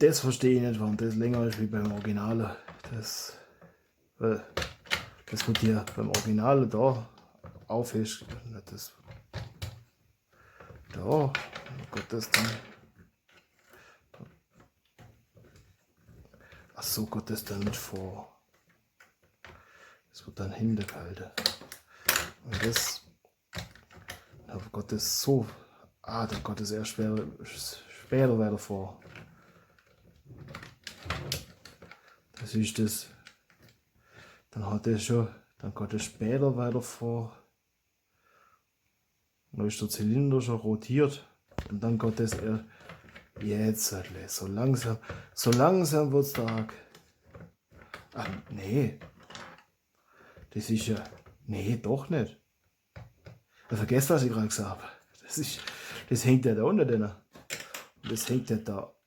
das verstehe ich nicht, warum das länger ist wie beim Original. Weil das wird hier beim Original da aufhängt. Das da, oh Gott, das dann. Ach so, Gott, das dann nicht vor. Das wird dann hintergehalten. Und das, oh Gott, das ist so. Ah, der Gott ist erst später weiter vor. Das ist das. Dann hat er schon, dann geht es später weiter vor. Dann ist der Zylinder schon rotiert. Und dann geht das er. Jetzt, so langsam wird es arg. Ach, nee. Das ist ja. Nee, doch nicht. Vergesst, was ich gerade gesagt habe. Das hängt ja da unten drin. Das hängt ja da